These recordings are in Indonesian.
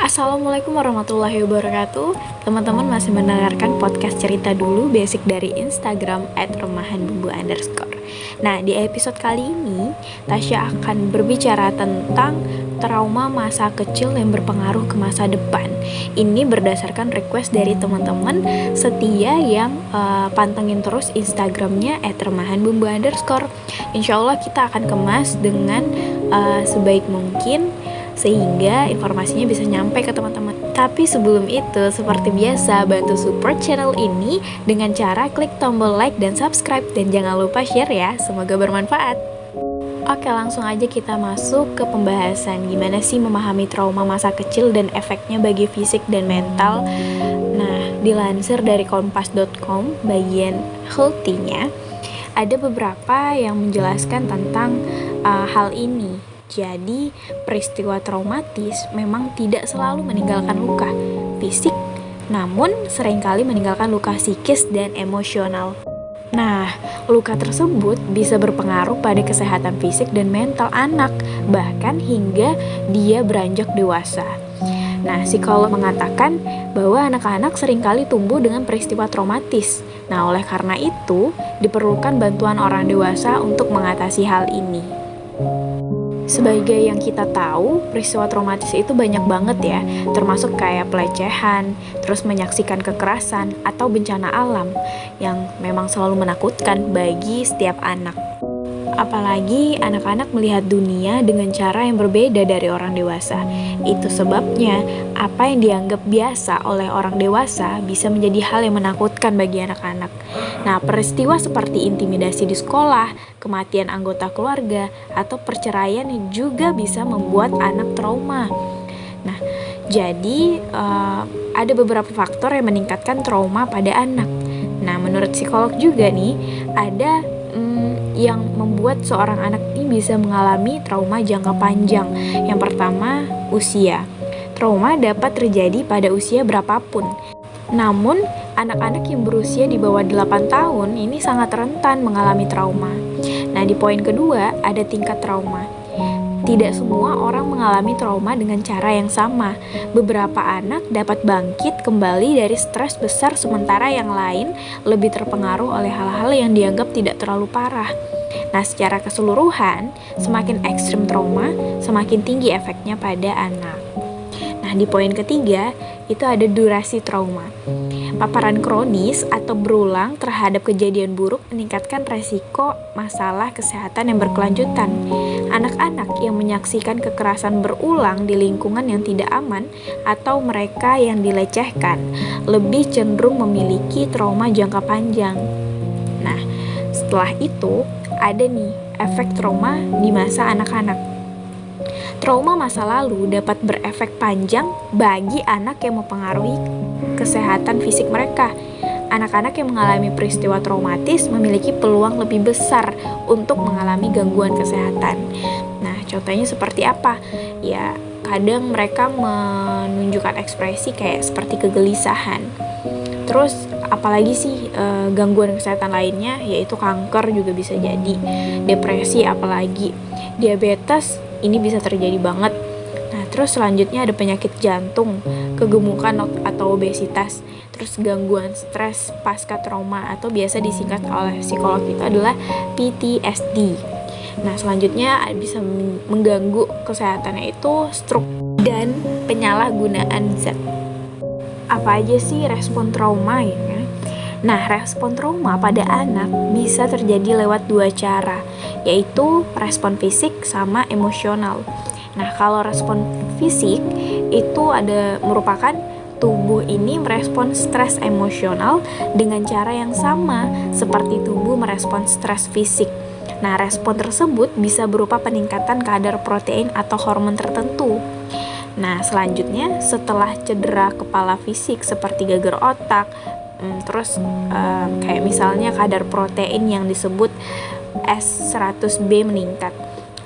Assalamualaikum warahmatullahi wabarakatuh. Teman-teman masih mendengarkan podcast cerita dulu basic dari Instagram @remahanbumbu_. Nah, di episode kali ini Tasya akan berbicara tentang trauma masa kecil yang berpengaruh ke masa depan. Ini berdasarkan request dari teman-teman setia yang pantengin terus Instagramnya @remahanbumbu_. Insya Allah kita akan kemas dengan sebaik mungkin sehingga informasinya bisa nyampe ke teman-teman. Tapi sebelum itu, seperti biasa, bantu support channel ini dengan cara klik tombol like dan subscribe, dan jangan lupa share ya, semoga bermanfaat. Oke, langsung aja kita masuk ke pembahasan gimana sih memahami trauma masa kecil dan efeknya bagi fisik dan mental. Nah, dilansir dari kompas.com bagian healthy-nya, ada beberapa yang menjelaskan tentang hal ini. Jadi, peristiwa traumatis memang tidak selalu meninggalkan luka fisik, namun seringkali meninggalkan luka psikis dan emosional. Nah, luka tersebut bisa berpengaruh pada kesehatan fisik dan mental anak, bahkan hingga dia beranjak dewasa. Nah, psikolog mengatakan bahwa anak-anak seringkali tumbuh dengan peristiwa traumatis. Nah, oleh karena itu, diperlukan bantuan orang dewasa untuk mengatasi hal ini. Sebagai yang kita tahu, peristiwa traumatis itu banyak banget ya, termasuk kayak pelecehan, terus menyaksikan kekerasan, atau bencana alam yang memang selalu menakutkan bagi setiap anak. Apalagi anak-anak melihat dunia dengan cara yang berbeda dari orang dewasa. Itu sebabnya apa yang dianggap biasa oleh orang dewasa bisa menjadi hal yang menakutkan bagi anak-anak. Nah, peristiwa seperti intimidasi di sekolah, kematian anggota keluarga, atau perceraian juga bisa membuat anak trauma. Nah, jadi ada beberapa faktor yang meningkatkan trauma pada anak. Nah, menurut psikolog juga nih, ada yang membuat seorang anak ini bisa mengalami trauma jangka panjang. Yang pertama, usia. Trauma dapat terjadi pada usia berapapun. Namun, anak-anak yang berusia di bawah 8 tahun ini sangat rentan mengalami trauma. Nah, di poin kedua, ada tingkat trauma. Tidak semua orang mengalami trauma dengan cara yang sama. Beberapa anak dapat bangkit kembali dari stres besar, sementara yang lain lebih terpengaruh oleh hal-hal yang dianggap tidak terlalu parah. Nah, secara keseluruhan, semakin ekstrim trauma, semakin tinggi efeknya pada anak. Nah, di poin ketiga, itu ada durasi trauma. Paparan kronis atau berulang terhadap kejadian buruk meningkatkan resiko masalah kesehatan yang berkelanjutan. Anak-anak yang menyaksikan kekerasan berulang di lingkungan yang tidak aman atau mereka yang dilecehkan lebih cenderung memiliki trauma jangka panjang. Nah, setelah itu ada nih efek trauma di masa anak-anak. Trauma masa lalu dapat berefek panjang bagi anak yang mempengaruhi kesehatan fisik mereka. Anak-anak yang mengalami peristiwa traumatis memiliki peluang lebih besar untuk mengalami gangguan kesehatan. Nah, contohnya seperti apa? Ya, kadang mereka menunjukkan ekspresi kayak seperti kegelisahan. Terus, apalagi sih gangguan kesehatan lainnya, yaitu kanker juga bisa jadi, depresi apalagi, diabetes ini bisa terjadi banget. Nah, terus selanjutnya ada penyakit jantung, kegemukan atau obesitas, terus gangguan stres pasca trauma atau biasa disingkat oleh psikolog itu adalah PTSD. Nah, selanjutnya bisa mengganggu kesehatannya itu stroke dan penyalahgunaan zat. Apa aja sih respon trauma ya? Nah, respon trauma pada anak bisa terjadi lewat dua cara, yaitu respon fisik sama emosional. Nah, kalau respon fisik itu merupakan tubuh ini merespon stres emosional dengan cara yang sama seperti tubuh merespon stres fisik. Nah, respon tersebut bisa berupa peningkatan kadar protein atau hormon tertentu. Nah, selanjutnya setelah cedera kepala fisik seperti gagal otak, terus kayak misalnya kadar protein yang disebut S100B meningkat.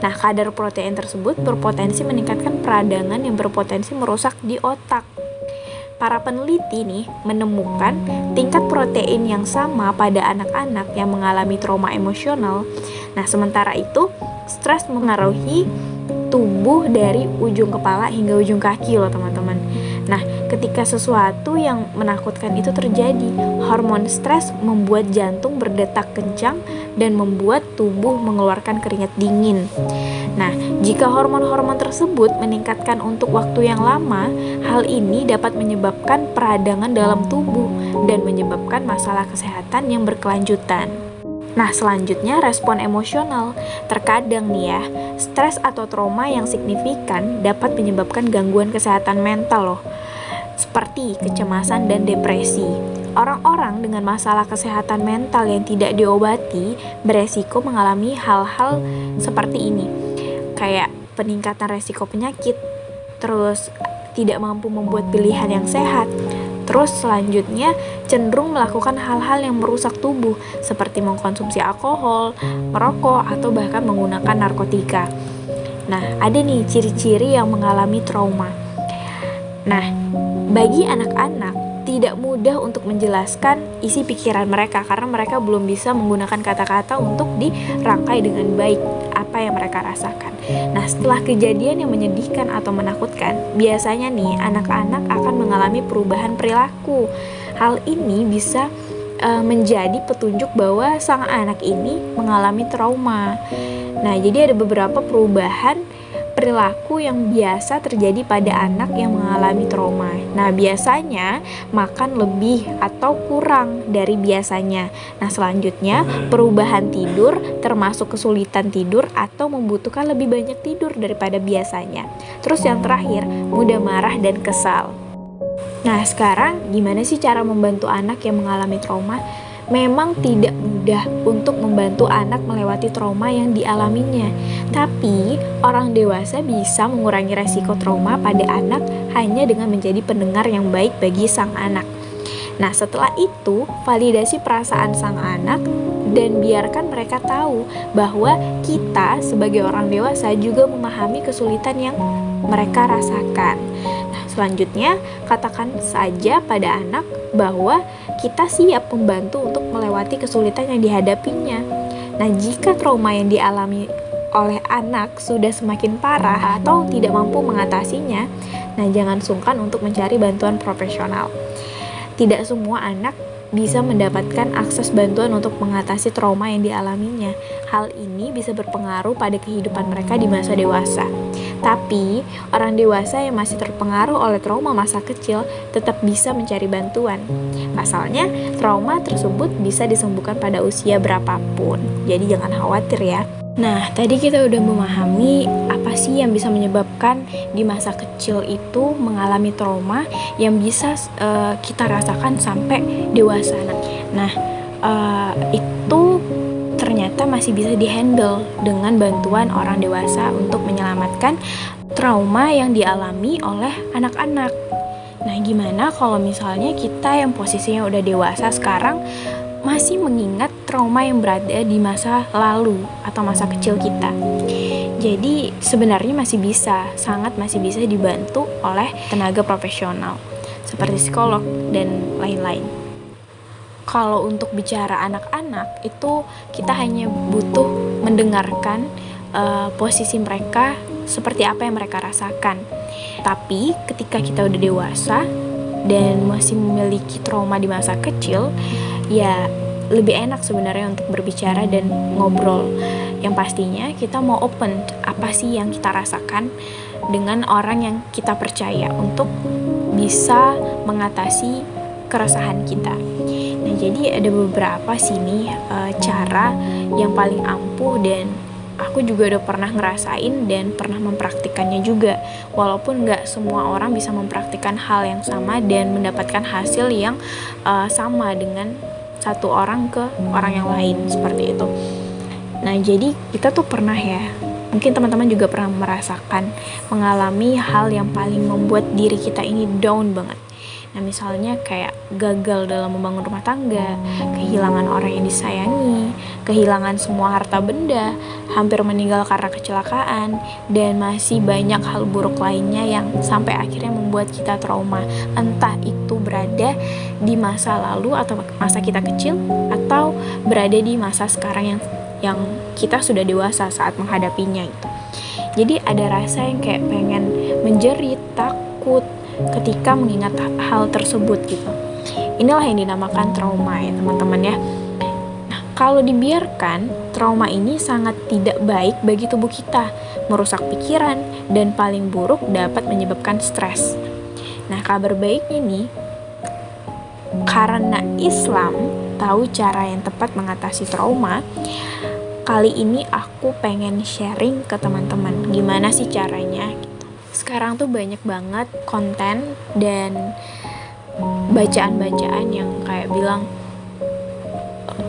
Nah, kadar protein tersebut berpotensi meningkatkan peradangan yang berpotensi merusak di otak. Para peneliti nih menemukan tingkat protein yang sama pada anak-anak yang mengalami trauma emosional. Nah, sementara itu, stres mempengaruhi tubuh dari ujung kepala hingga ujung kaki loh teman-teman. Nah, ketika sesuatu yang menakutkan itu terjadi, hormon stres membuat jantung berdetak kencang dan membuat tubuh mengeluarkan keringat dingin. Nah, jika hormon-hormon tersebut meningkatkan untuk waktu yang lama, hal ini dapat menyebabkan peradangan dalam tubuh dan menyebabkan masalah kesehatan yang berkelanjutan. Nah, selanjutnya respon emosional. Terkadang nih ya, stres atau trauma yang signifikan dapat menyebabkan gangguan kesehatan mental loh, seperti kecemasan dan depresi. Orang-orang dengan masalah kesehatan mental yang tidak diobati beresiko mengalami hal-hal seperti ini, kayak peningkatan resiko penyakit, terus tidak mampu membuat pilihan yang sehat. Terus selanjutnya cenderung melakukan hal-hal yang merusak tubuh seperti mengkonsumsi alkohol, merokok, atau bahkan menggunakan narkotika. Nah, ada nih ciri-ciri yang mengalami trauma. Nah, bagi anak-anak tidak mudah untuk menjelaskan isi pikiran mereka karena mereka belum bisa menggunakan kata-kata untuk dirangkai dengan baik apa yang mereka rasakan. Nah, setelah kejadian yang menyedihkan atau menakutkan, biasanya nih anak-anak akan mengalami perubahan perilaku. Hal ini bisa menjadi petunjuk bahwa sang anak ini mengalami trauma. Nah, jadi ada beberapa perubahan perilaku yang biasa terjadi pada anak yang mengalami trauma. Nah, biasanya makan lebih atau kurang dari biasanya. Nah, selanjutnya perubahan tidur termasuk kesulitan tidur atau membutuhkan lebih banyak tidur daripada biasanya. Terus yang terakhir, mudah marah dan kesal. Nah, sekarang gimana sih cara membantu anak yang mengalami trauma? Memang tidak mudah untuk membantu anak melewati trauma yang dialaminya. Tapi, orang dewasa bisa mengurangi resiko trauma pada anak hanya dengan menjadi pendengar yang baik bagi sang anak. Nah, setelah itu, validasi perasaan sang anak dan biarkan mereka tahu bahwa kita sebagai orang dewasa juga memahami kesulitan yang mereka rasakan. Nah, selanjutnya, katakan saja pada anak bahwa kita siap membantu untuk melewati kesulitan yang dihadapinya. Nah, jika trauma yang dialami oleh anak sudah semakin parah atau tidak mampu mengatasinya, nah jangan sungkan untuk mencari bantuan profesional. Tidak semua anak bisa mendapatkan akses bantuan untuk mengatasi trauma yang dialaminya. Hal ini bisa berpengaruh pada kehidupan mereka di masa dewasa. Tapi, orang dewasa yang masih terpengaruh oleh trauma masa kecil tetap bisa mencari bantuan. Pasalnya, trauma tersebut bisa disembuhkan pada usia berapapun. Jadi jangan khawatir ya. Nah, tadi kita udah memahami apa sih yang bisa menyebabkan di masa kecil itu mengalami trauma yang bisa kita rasakan sampai dewasa. Nah, itu ternyata masih bisa dihandle dengan bantuan orang dewasa untuk menyelamatkan trauma yang dialami oleh anak-anak. Nah, gimana kalau misalnya kita yang posisinya udah dewasa sekarang masih mengingat trauma yang berada di masa lalu atau masa kecil kita? Jadi sebenarnya sangat masih bisa dibantu oleh tenaga profesional seperti psikolog dan lain-lain. Kalau untuk bicara anak-anak itu kita hanya butuh mendengarkan posisi mereka seperti apa yang mereka rasakan. Tapi ketika kita udah dewasa dan masih memiliki trauma di masa kecil, ya lebih enak sebenarnya untuk berbicara dan ngobrol. Yang pastinya kita mau open apa sih yang kita rasakan dengan orang yang kita percaya untuk bisa mengatasi keresahan kita. Nah, jadi ada beberapa sini cara yang paling ampuh dan aku juga udah pernah ngerasain dan pernah mempraktikannya juga. Walaupun gak semua orang bisa mempraktikkan hal yang sama dan mendapatkan hasil yang sama dengan satu orang ke orang yang lain seperti itu. Nah, jadi kita tuh pernah ya, mungkin teman-teman juga pernah merasakan mengalami hal yang paling membuat diri kita ini down banget. Nah, misalnya kayak gagal dalam membangun rumah tangga, kehilangan orang yang disayangi, kehilangan semua harta benda, hampir meninggal karena kecelakaan, dan masih banyak hal buruk lainnya yang sampai akhirnya membuat kita trauma. Entah itu berada di masa lalu atau masa kita kecil, atau berada di masa sekarang yang kita sudah dewasa saat menghadapinya itu. Jadi ada rasa yang kayak pengen menjerit, takut ketika mengingat hal tersebut gitu. Inilah yang dinamakan trauma ya teman-teman ya. Nah, kalau dibiarkan, trauma ini sangat tidak baik bagi tubuh kita, merusak pikiran, dan paling buruk dapat menyebabkan stres. Nah, kabar baiknya nih, karena Islam tahu cara yang tepat mengatasi trauma, kali ini aku pengen sharing ke teman-teman gimana sih caranya gitu. Sekarang tuh banyak banget konten dan bacaan-bacaan yang kayak bilang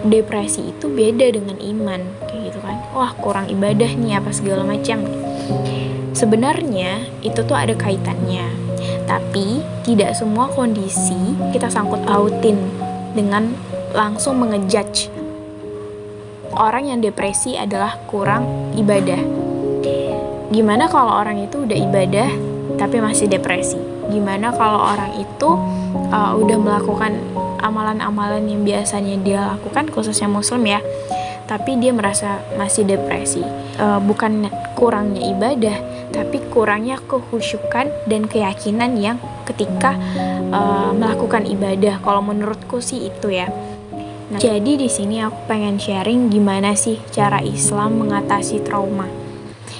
depresi itu beda dengan iman kayak gitu kan. Wah, kurang ibadah nih apa segala macam. Sebenarnya itu tuh ada kaitannya, tapi tidak semua kondisi kita sangkut pautin dengan langsung mengejudge orang yang depresi adalah kurang ibadah. Gimana kalau orang itu udah ibadah tapi masih depresi? Gimana kalau orang itu udah melakukan amalan-amalan yang biasanya dia lakukan, khususnya muslim ya, tapi dia merasa masih depresi? Bukan kurangnya ibadah, tapi kurangnya kehusyukan dan keyakinan yang ketika melakukan ibadah. Kalau menurutku sih itu ya. Nah, jadi di sini aku pengen sharing gimana sih cara Islam mengatasi trauma.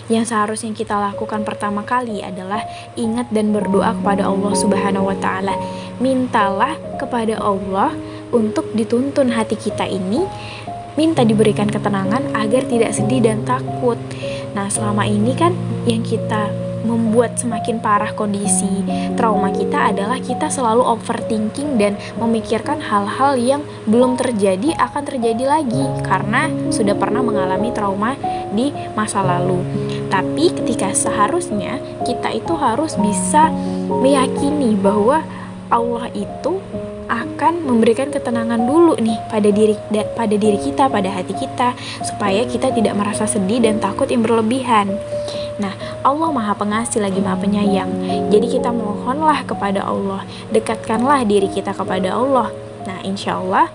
Yang seharusnya kita lakukan pertama kali adalah ingat dan berdoa kepada Allah Subhanahu wa Ta'ala. Mintalah kepada Allah untuk dituntun hati kita ini, minta diberikan ketenangan agar tidak sedih dan takut. Nah, selama ini kan yang kita membuat semakin parah kondisi trauma kita adalah kita selalu overthinking dan memikirkan hal-hal yang belum terjadi akan terjadi lagi karena sudah pernah mengalami trauma di masa lalu. Tapi ketika seharusnya kita itu harus bisa meyakini bahwa Allah itu akan memberikan ketenangan dulu nih pada diri kita, pada hati kita, supaya kita tidak merasa sedih dan takut yang berlebihan. Nah, Allah Maha Pengasih lagi Maha Penyayang. Jadi kita mohonlah kepada Allah, dekatkanlah diri kita kepada Allah. Nah, insya Allah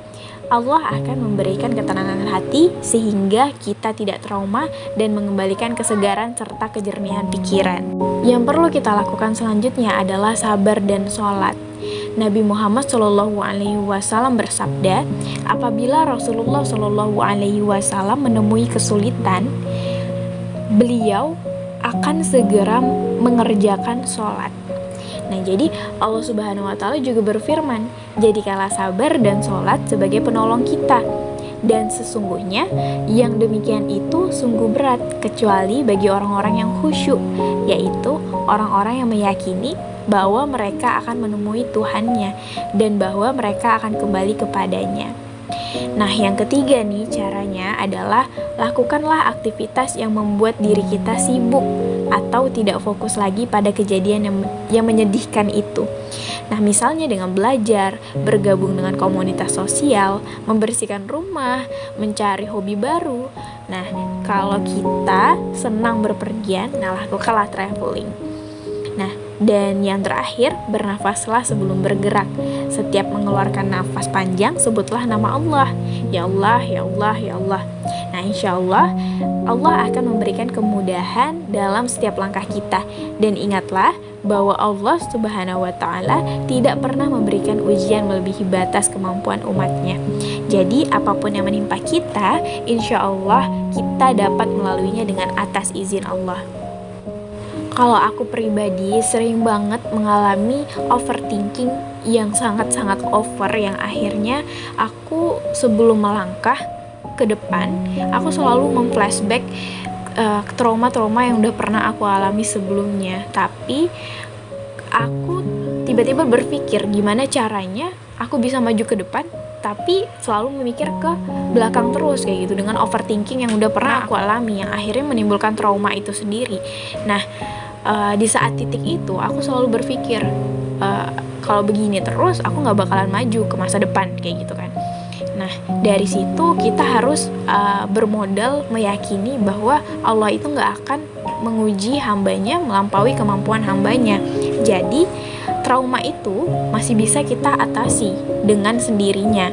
akan memberikan ketenangan hati sehingga kita tidak trauma dan mengembalikan kesegaran serta kejernihan pikiran. Yang perlu kita lakukan selanjutnya adalah sabar dan sholat. Nabi Muhammad SAW bersabda, apabila Rasulullah SAW menemui kesulitan, beliau akan segera mengerjakan sholat. Nah, jadi Allah Subhanahu wa Ta'ala juga berfirman, jadikanlah sabar dan sholat sebagai penolong kita. Dan sesungguhnya yang demikian itu sungguh berat, kecuali bagi orang-orang yang khusyuk, yaitu orang-orang yang meyakini bahwa mereka akan menemui Tuhannya dan bahwa mereka akan kembali kepadanya. Nah, yang ketiga nih caranya adalah lakukanlah aktivitas yang membuat diri kita sibuk atau tidak fokus lagi pada kejadian yang menyedihkan itu. Nah, misalnya dengan belajar, bergabung dengan komunitas sosial, membersihkan rumah, mencari hobi baru. Nah, kalau kita senang berpergian, nah lakukanlah traveling. Nah, dan yang terakhir, bernafaslah sebelum bergerak. Setiap mengeluarkan nafas panjang, sebutlah nama Allah. Ya Allah, ya Allah, ya Allah. Nah, insya Allah, Allah akan memberikan kemudahan dalam setiap langkah kita. Dan ingatlah bahwa Allah Subhanahu wa Ta'ala tidak pernah memberikan ujian melebihi batas kemampuan umatnya. Jadi, apapun yang menimpa kita, insya Allah kita dapat melaluinya dengan atas izin Allah. Kalau aku pribadi sering banget mengalami overthinking yang sangat-sangat over, yang akhirnya aku sebelum melangkah ke depan, aku selalu memflashback trauma-trauma yang udah pernah aku alami sebelumnya. Tapi aku tiba-tiba berpikir gimana caranya aku bisa maju ke depan, tapi selalu memikir ke belakang terus kayak gitu, dengan overthinking yang udah pernah aku alami, yang akhirnya menimbulkan trauma itu sendiri. Nah, di saat titik itu aku selalu berpikir kalau begini terus aku nggak bakalan maju ke masa depan kayak gitu kan. Nah, dari situ kita harus bermodal meyakini bahwa Allah itu nggak akan menguji hambanya melampaui kemampuan hambanya. Jadi trauma itu masih bisa kita atasi dengan sendirinya.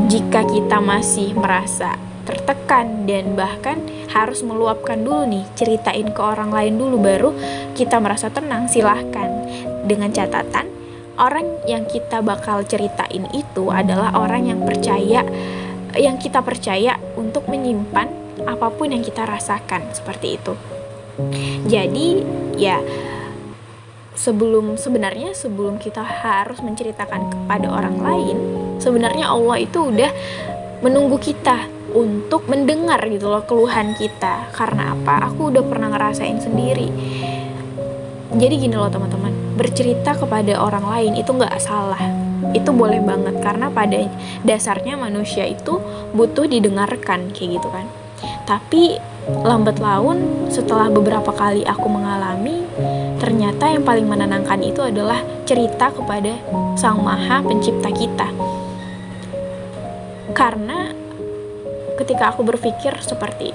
Jika kita masih merasa tertekan dan bahkan harus meluapkan dulu nih, ceritain ke orang lain dulu baru kita merasa tenang, silahkan. Dengan catatan orang yang kita bakal ceritain itu adalah orang yang kita percaya untuk menyimpan apapun yang kita rasakan, seperti itu. Jadi ya sebelum kita harus menceritakan kepada orang lain, sebenarnya Allah itu udah menunggu kita untuk mendengar gitu loh keluhan kita. Karena apa? Aku udah pernah ngerasain sendiri. Jadi gini loh teman-teman, bercerita kepada orang lain itu gak salah, itu boleh banget, karena pada dasarnya manusia itu butuh didengarkan, kayak gitu kan. Tapi lambat laun setelah beberapa kali aku mengalami, ternyata yang paling menenangkan itu adalah cerita kepada Sang Maha Pencipta kita. Karena ketika aku berpikir seperti,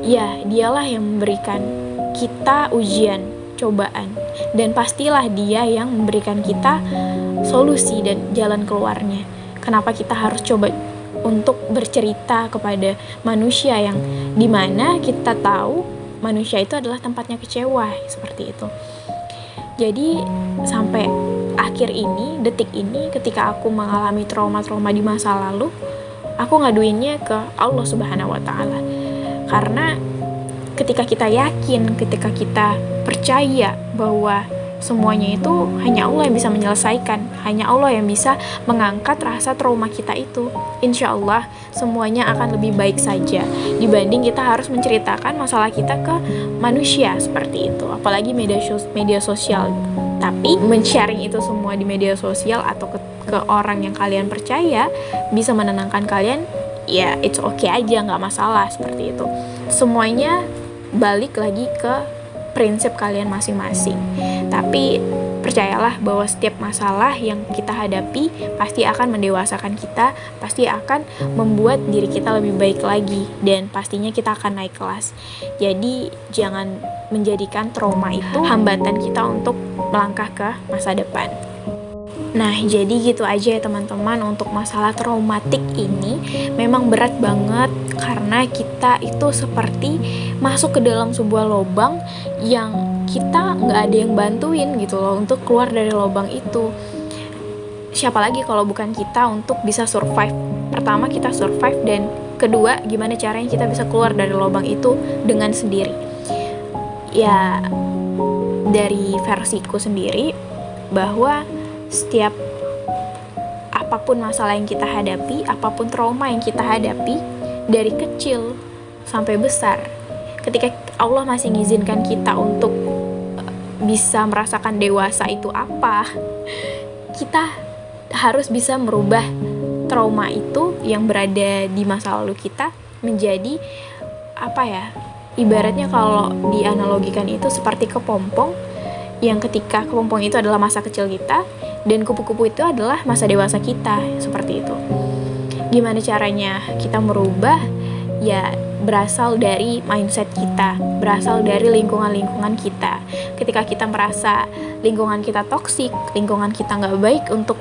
ya dialah yang memberikan kita ujian, cobaan, dan pastilah dia yang memberikan kita solusi dan jalan keluarnya. Kenapa kita harus coba untuk bercerita kepada manusia yang dimana kita tahu manusia itu adalah tempatnya kecewa, seperti itu. Jadi sampai akhir ini, detik ini, ketika aku mengalami trauma-trauma di masa lalu, aku ngaduinnya ke Allah Subhanahu wa Ta'ala. Karena ketika kita yakin, ketika kita percaya bahwa semuanya itu hanya Allah yang bisa menyelesaikan, hanya Allah yang bisa mengangkat rasa trauma kita itu, insya Allah semuanya akan lebih baik saja dibanding kita harus menceritakan masalah kita ke manusia, seperti itu. Apalagi media sosial. Tapi men-sharing itu semua di media sosial atau ke orang yang kalian percaya bisa menenangkan kalian, ya it's okay aja, nggak masalah, seperti itu. Semuanya balik lagi ke prinsip kalian masing-masing. Tapi percayalah bahwa setiap masalah yang kita hadapi pasti akan mendewasakan kita, pasti akan membuat diri kita lebih baik lagi, dan pastinya kita akan naik kelas. Jadi jangan menjadikan trauma itu hambatan kita untuk melangkah ke masa depan. Nah, jadi gitu aja ya teman-teman, untuk masalah traumatik ini memang berat banget, karena kita itu seperti masuk ke dalam sebuah lubang yang kita nggak ada yang bantuin gitu loh untuk keluar dari lubang itu. Siapa lagi kalau bukan kita untuk bisa survive? Pertama kita survive, dan kedua gimana caranya kita bisa keluar dari lubang itu dengan sendiri. Ya dari versiku sendiri, bahwa setiap apapun masalah yang kita hadapi, apapun trauma yang kita hadapi, dari kecil sampai besar, ketika Allah masih mengizinkan kita untuk bisa merasakan dewasa itu apa, kita harus bisa merubah trauma itu yang berada di masa lalu kita menjadi apa ya, ibaratnya kalau dianalogikan itu seperti kepompong, yang ketika kepompong itu adalah masa kecil kita dan kupu-kupu itu adalah masa dewasa kita, seperti itu. Gimana caranya kita merubah? Ya berasal dari mindset kita, berasal dari lingkungan-lingkungan kita. Ketika kita merasa lingkungan kita toksik, lingkungan kita nggak baik untuk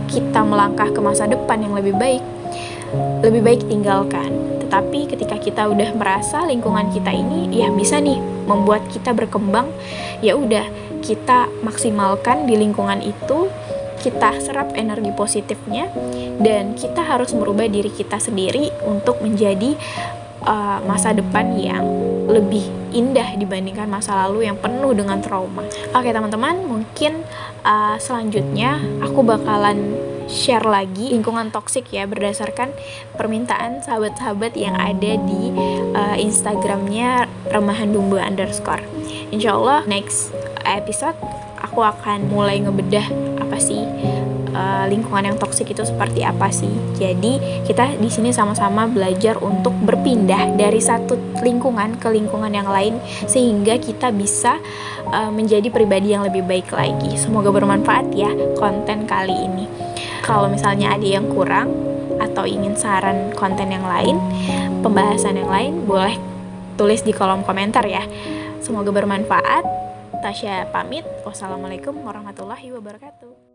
kita melangkah ke masa depan yang lebih baik tinggalkan. Tetapi ketika kita udah merasa lingkungan kita ini ya bisa nih membuat kita berkembang, ya udah kita maksimalkan di lingkungan itu, kita serap energi positifnya, dan kita harus merubah diri kita sendiri untuk menjadi masa depan yang lebih indah dibandingkan masa lalu yang penuh dengan trauma. Oke teman-teman, mungkin selanjutnya aku bakalan share lagi lingkungan toksik ya, berdasarkan permintaan sahabat-sahabat yang ada di Instagramnya @remahanbumbu_. Insyaallah next episode aku akan mulai ngebedah apa sih lingkungan yang toksik itu seperti apa sih. Jadi kita di sini sama-sama belajar untuk berpindah dari satu lingkungan ke lingkungan yang lain, sehingga kita bisa menjadi pribadi yang lebih baik lagi. Semoga bermanfaat ya konten kali ini. Kalau misalnya ada yang kurang atau ingin saran konten yang lain, pembahasan yang lain, boleh tulis di kolom komentar ya. Semoga bermanfaat. Tasya pamit. Wassalamualaikum warahmatullahi wabarakatuh.